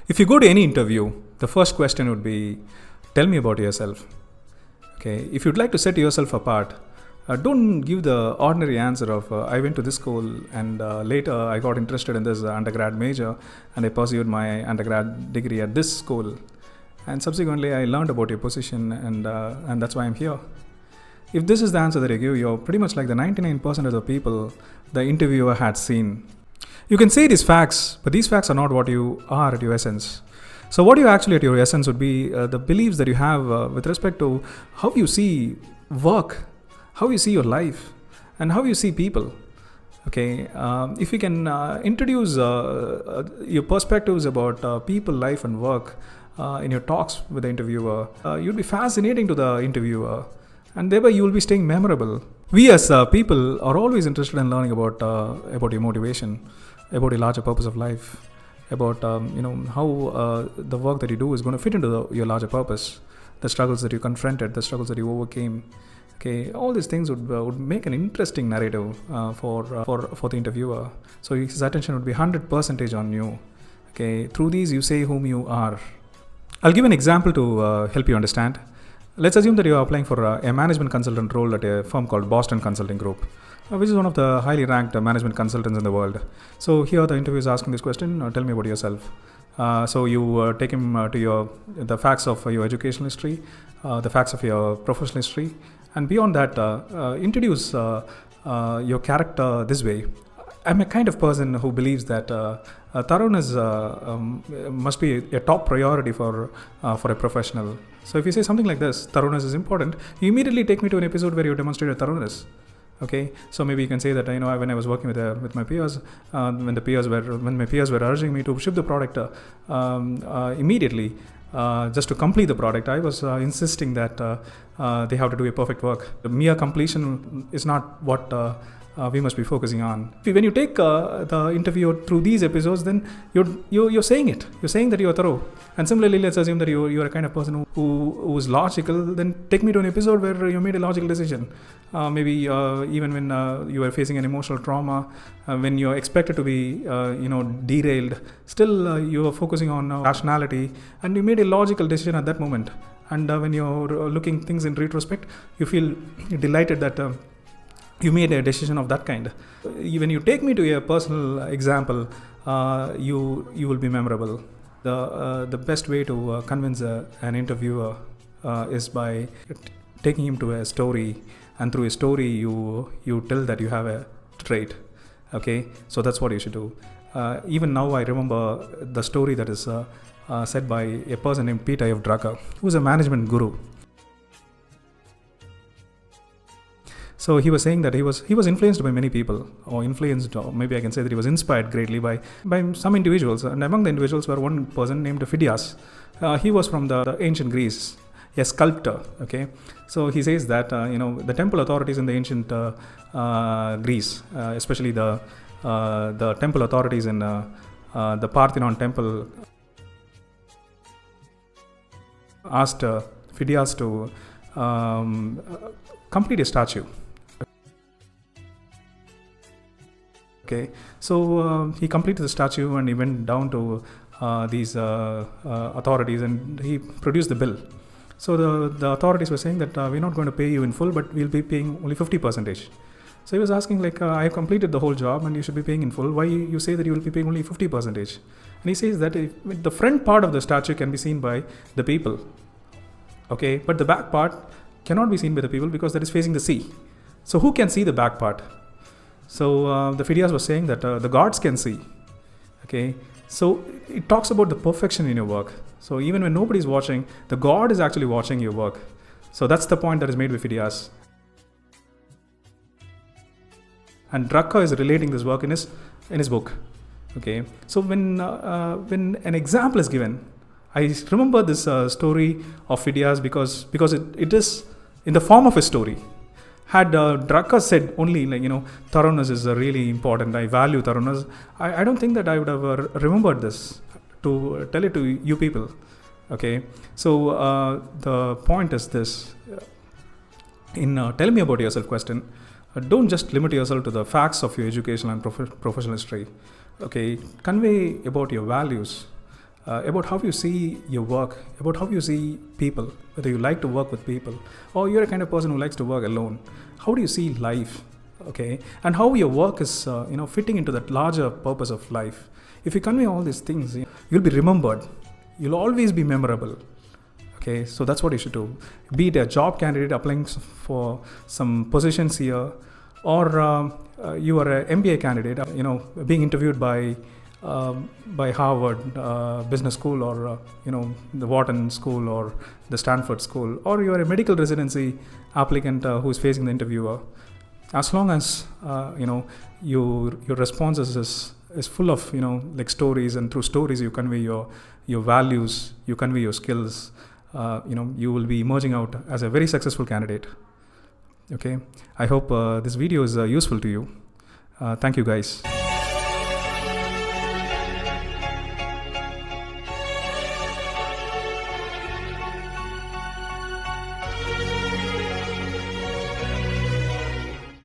If you go to any interview, the first question would be, tell me about yourself. Okay, if you'd like to set yourself apart, don't give the ordinary answer of I went to this school and later I got interested in this undergrad major and I pursued my undergrad degree at this school and subsequently I learned about your position and that's why I'm here. If this is the answer that you give, you're pretty much like the 99% of the people the interviewer had seen. You can say these facts, but these facts are not what you are at your essence. So what you actually at your essence would be the beliefs that you have with respect to how you see work, how you see your life, and how you see people. Okay, if you can introduce your perspectives about people, life, and work in your talks with the interviewer, you'll be fascinating to the interviewer, and thereby you will be staying memorable. We as people are always interested in learning about your motivation, about your larger purpose of life, about how the work that you do is going to fit into your larger purpose, the struggles that you confronted, the struggles that you overcame. Okay, all these things would make an interesting narrative for the interviewer. So his attention would be 100% on you. Okay, through these you say whom you are. I'll give an example to help you understand. Let's assume that you are applying for a management consultant role at a firm called Boston Consulting Group, which is one of the highly ranked management consultants in the world. So here the interviewer is asking this question, tell me about yourself. So you take him to the facts of your educational history, the facts of your professional history, and beyond that, introduce your character this way. I'm a kind of person who believes that thoroughness must be a top priority for a professional. So if you say something like this, thoroughness is important, you immediately take me to an episode where you demonstrate your thoroughness. Okay, so maybe you can say that when I was working with my peers, when my peers were urging me to ship the product immediately, just to complete the product, I was insisting that they have to do a perfect work. The mere completion is not what we must be focusing on. When you take the interview through these episodes, then you're saying it. You're saying that you're thorough. And similarly, let's assume that you're a kind of person who is logical. Then take me to an episode where you made a logical decision. Maybe even when you were facing an emotional trauma, when you're expected to be derailed, still you are focusing on rationality, and you made a logical decision at that moment. And when you're looking things in retrospect, you feel delighted that you made a decision of that kind. When you take me to a personal example, you will be memorable. The best way to convince an interviewer is by taking him to a story, and through a story you tell that you have a trait. Okay, so that's what you should do. Even now I remember the story that is said by a person named Peter F. Drucker, who is a management guru. So he was saying that he was influenced by many people, or maybe I can say that he was inspired greatly by some individuals. And among the individuals were one person named Phidias. He was from the ancient Greece, a sculptor. Okay, so he says that the temple authorities in the ancient Greece, especially the temple authorities in the Parthenon temple, asked Phidias to complete a statue. Okay, so he completed the statue and he went down to these authorities and he produced the bill. So the authorities were saying that we're not going to pay you in full, but we'll be paying only 50%. So he was asking I have completed the whole job and you should be paying in full. Why you say that you will be paying only 50%? And he says that the front part of the statue can be seen by the people. Okay, but the back part cannot be seen by the people because that is facing the sea. So who can see the back part? So the Phidias was saying that the gods can see. Okay, so it talks about the perfection in your work. So even when nobody is watching, the God is actually watching your work. So that's the point that is made with Phidias. And Drucker is relating this work in his book. Okay, so when an example is given, I remember this story of Phidias because it is in the form of a story. Had Drucker said only thoroughness is really important, I value thoroughness, I don't think that I would have remembered this to tell it to you people. Okay, so the point is this: in tell me about yourself question, don't just limit yourself to the facts of your educational and professional history. Okay, convey about your values, about how you see your work, about how you see people, whether you like to work with people or you're a kind of person who likes to work alone. How do you see life? Okay, and how your work is fitting into that larger purpose of life. If you convey all these things, you'll be remembered. You'll always be memorable. Okay, so that's what you should do. Be it a job candidate applying for some positions here, or you are an MBA candidate, being interviewed by Harvard Business School, or the Wharton School, or the Stanford School, or you are a medical residency applicant who is facing the interviewer. As long as your responses is full of like stories, and through stories you convey your values, you convey your skills, you will be emerging out as a very successful candidate. Okay, I hope this video is useful to you. Thank you guys.